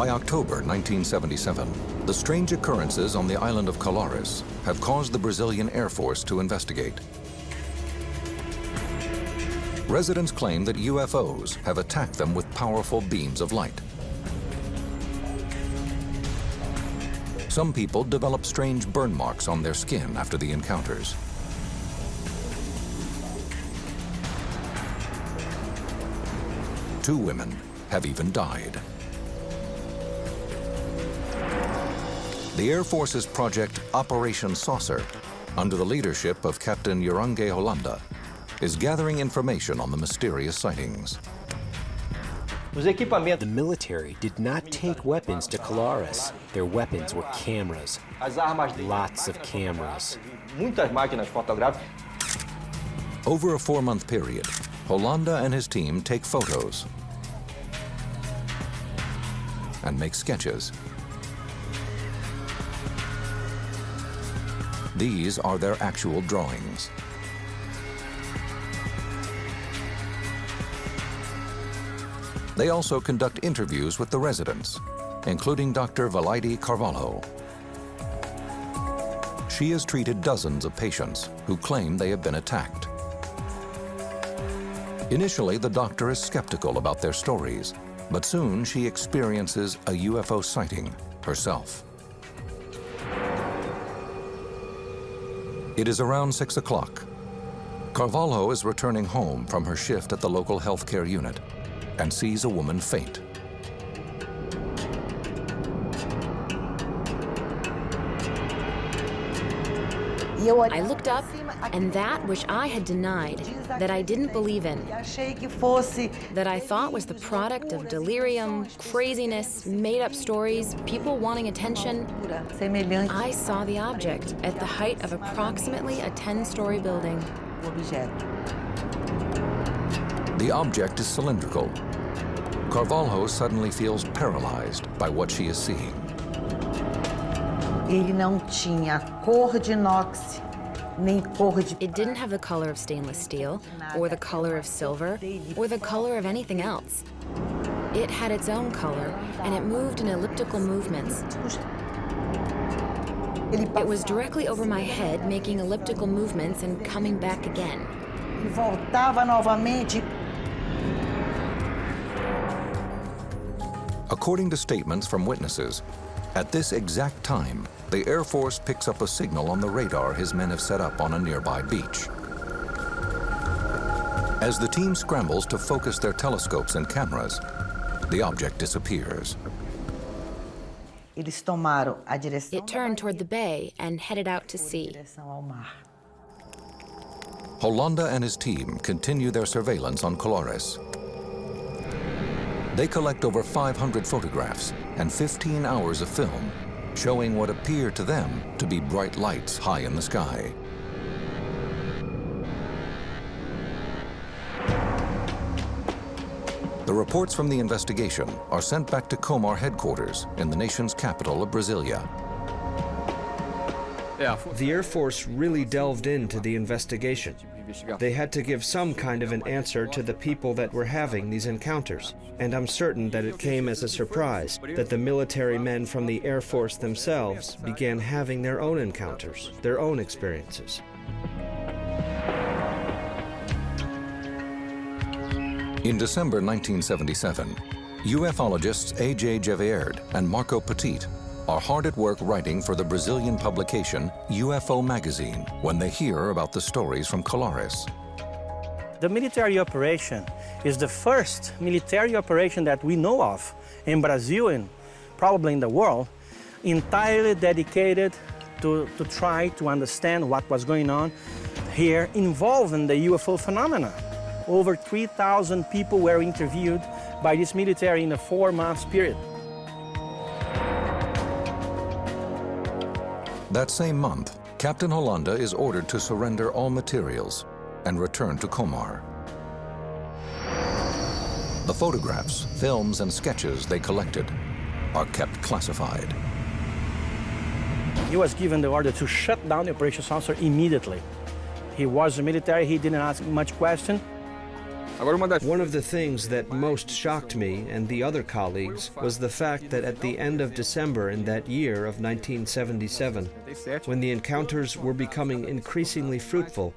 By October 1977, the strange occurrences on the island of Colares have caused the Brazilian Air Force to investigate. Residents claim that UFOs have attacked them with powerful beams of light. Some people develop strange burn marks on their skin after the encounters. Two women have even died. The Air Force's project Operation Saucer, under the leadership of Captain Hollanda, is gathering information on the mysterious sightings. The military did not take weapons to Colares. Their weapons were cameras. Lots of cameras. Over a 4-month period, Hollanda and his team take photos and make sketches. These are their actual drawings. They also conduct interviews with the residents, including Dr. Valaide Carvalho. She has treated dozens of patients who claim they have been attacked. Initially, the doctor is skeptical about their stories, but soon she experiences a UFO sighting herself. It is around 6 o'clock. Carvalho is returning home from her shift at the local healthcare unit and sees a woman faint. I looked up, and that which I had denied, that I didn't believe in, that I thought was the product of delirium, craziness, made-up stories, people wanting attention, I saw the object at the height of approximately a 10-story building. The object is cylindrical. Carvalho suddenly feels paralyzed by what she is seeing. It didn't have the color of stainless steel, or the color of silver, or the color of anything else. It had its own color, and it moved in elliptical movements. It was directly over my head, making elliptical movements and coming back again. According to statements from witnesses, at this exact time, the Air Force picks up a signal on the radar his men have set up on a nearby beach. As the team scrambles to focus their telescopes and cameras, the object disappears. It turned toward the bay and headed out to sea. Hollanda and his team continue their surveillance on Colares. They collect over 500 photographs and 15 hours of film, showing what appear to them to be bright lights high in the sky. The reports from the investigation are sent back to Comar headquarters in the nation's capital of Brasilia. The Air Force really delved into the investigation. They had to give some kind of an answer to the people that were having these encounters. And I'm certain that it came as a surprise that the military men from the Air Force themselves began having their own encounters, their own experiences. In December 1977, ufologists A.J. Gevierd and Marco Petit are hard at work writing for the Brazilian publication UFO magazine when they hear about the stories from Colares. The military operation is the first military operation that we know of in Brazil and probably in the world, entirely dedicated to try to understand what was going on here involving the UFO phenomena. Over 3,000 people were interviewed by this military in a 4-month period. That same month, Captain Hollanda is ordered to surrender all materials and return to Comar. The photographs, films, and sketches they collected are kept classified. He was given the order to shut down the Operation Saucer immediately. He was a military, he didn't ask much question. One of the things that most shocked me and the other colleagues was the fact that at the end of December in that year of 1977, when the encounters were becoming increasingly fruitful,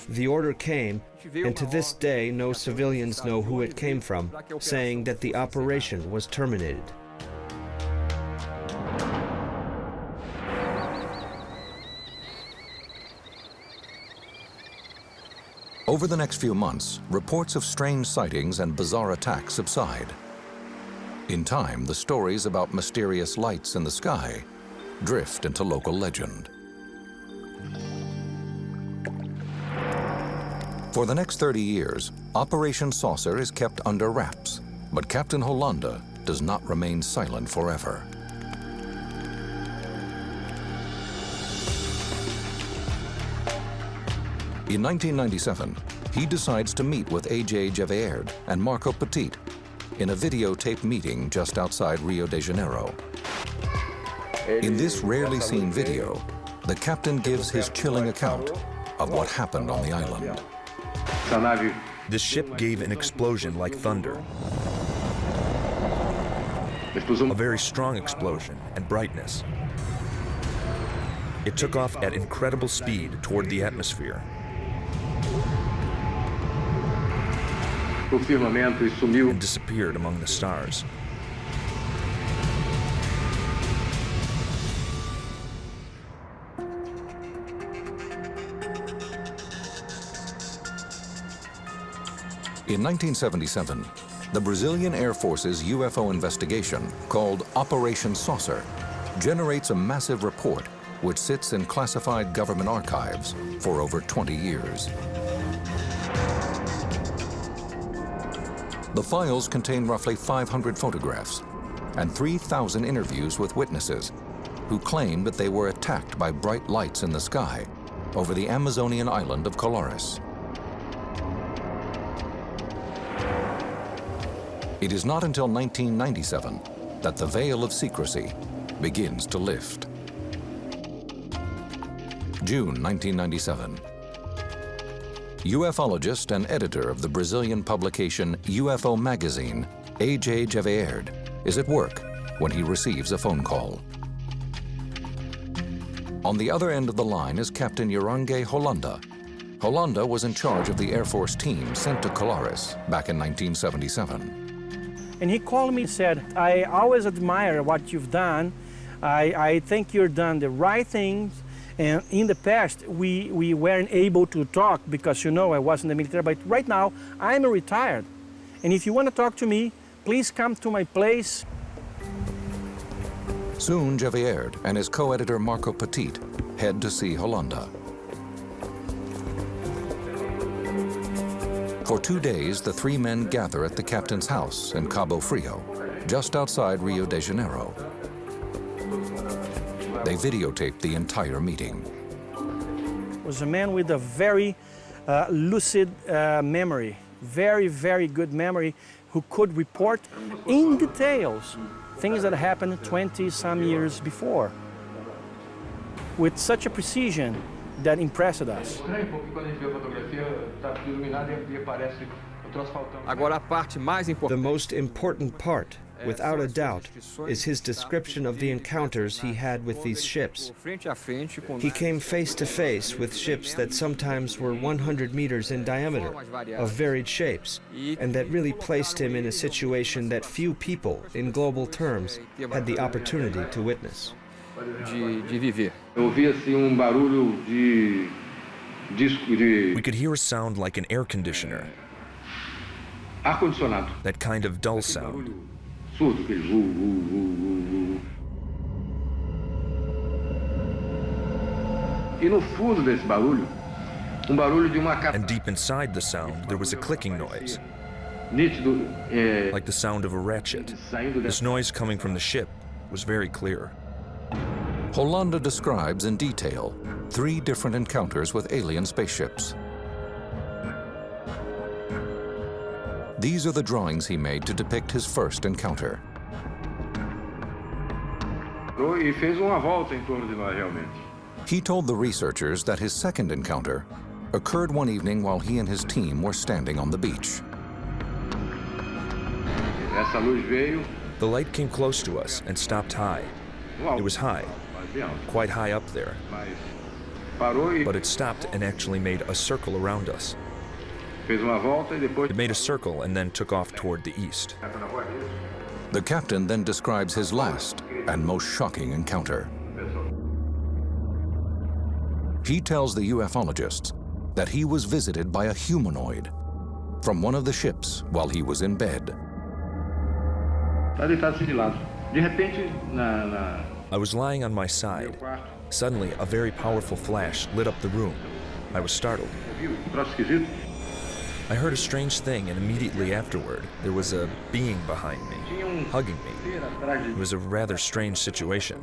the order came, and to this day no civilians know who it came from, saying that the operation was terminated. Over the next few months, reports of strange sightings and bizarre attacks subside. In time, the stories about mysterious lights in the sky drift into local legend. For the next 30 years, Operation Saucer is kept under wraps, but Captain Hollanda does not remain silent forever. In 1997, he decides to meet with A.J. Gevaerd and Marco Petit in a videotaped meeting just outside Rio de Janeiro. In this rarely seen video, the captain gives his chilling account of what happened on the island. The ship gave an explosion like thunder. A very strong explosion and brightness. It took off at incredible speed toward the atmosphere. And disappeared among the stars. In 1977, the Brazilian Air Force's UFO investigation, called Operation Saucer, generates a massive report which sits in classified government archives for over 20 years. The files contain roughly 500 photographs and 3,000 interviews with witnesses who claim that they were attacked by bright lights in the sky over the Amazonian island of Colares. It is not until 1997 that the veil of secrecy begins to lift. June 1997. UFologist and editor of the Brazilian publication UFO magazine, A.J. Gevaerd, is at work when he receives a phone call. On the other end of the line is Captain Hollanda. Hollanda was in charge of the Air Force team sent to Colares back in 1977. And he called me and said, I always admire what you've done. I think you've done the right things. And in the past, we weren't able to talk because, you know, I was in the military, but right now, I'm retired. And if you want to talk to me, please come to my place. Soon, Gevaerd and his co-editor Marco Petit head to see Hollanda. For 2 days, the three men gather at the captain's house in Cabo Frio, just outside Rio de Janeiro. They videotaped the entire meeting. He was a man with a very lucid memory, very, very good memory, who could report in details things that happened 20-some years before, with such a precision that impressed us. The most important part, without a doubt, is his description of the encounters he had with these ships. He came face to face with ships that sometimes were 100 meters in diameter, of varied shapes, and that really placed him in a situation that few people, in global terms, had the opportunity to witness. We could hear a sound like an air conditioner. That kind of dull sound. And deep inside the sound, there was a clicking noise, like the sound of a ratchet. This noise coming from the ship was very clear. Hollanda describes in detail 3 different encounters with alien spaceships. These are the drawings he made to depict his first encounter. He told the researchers that his second encounter occurred one evening while he and his team were standing on the beach. The light came close to us and stopped high. It was high, quite high up there. But it stopped and actually made a circle around us. It made a circle and then took off toward the east. The captain then describes his last and most shocking encounter. He tells the ufologists that he was visited by a humanoid from one of the ships while he was in bed. I was lying on my side. Suddenly, a very powerful flash lit up the room. I was startled. I heard a strange thing, and immediately afterward, there was a being behind me, hugging me. It was a rather strange situation.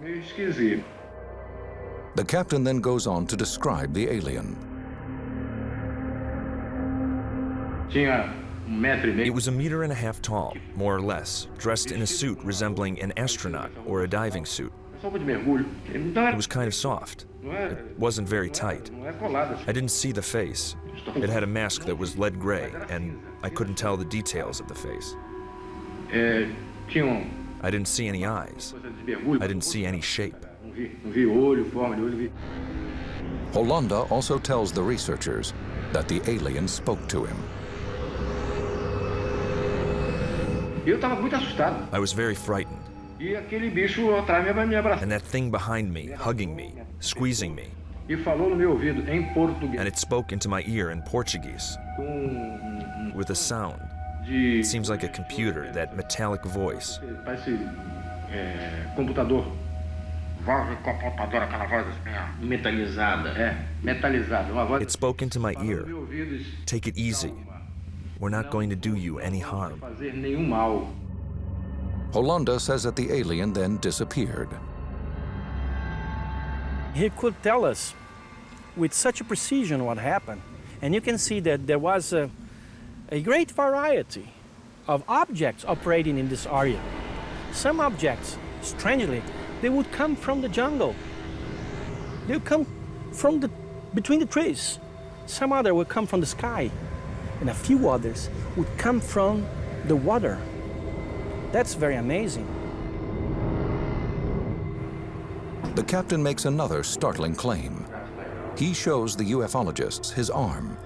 The captain then goes on to describe the alien. It was 1.5 meters tall, more or less, dressed in a suit resembling an astronaut or a diving suit. It was kind of soft. It wasn't very tight. I didn't see the face. It had a mask that was lead gray, and I couldn't tell the details of the face. I didn't see any eyes. I didn't see any shape. Hollanda also tells the researchers that the alien spoke to him. I was very frightened. And that thing behind me, hugging me, squeezing me. And it spoke into my ear in Portuguese with a sound. It seems like a computer, that metallic voice. It spoke into my ear. Take it easy. We're not going to do you any harm. Hollanda says that the alien then disappeared. He could tell us with such a precision what happened. And you can see that there was a great variety of objects operating in this area. Some objects, strangely, they would come from the jungle. They would come from between the trees. Some other would come from the sky. And a few others would come from the water. That's very amazing. The captain makes another startling claim. He shows the ufologists his arm.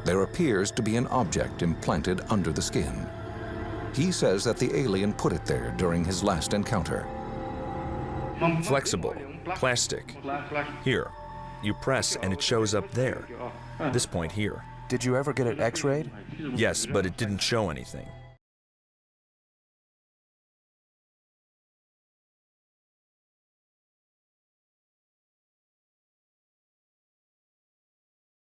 There appears to be an object implanted under the skin. He says that the alien put it there during his last encounter. Flexible, plastic. Here, you press and it shows up there. This point here. Did you ever get it x-rayed? Yes, but it didn't show anything.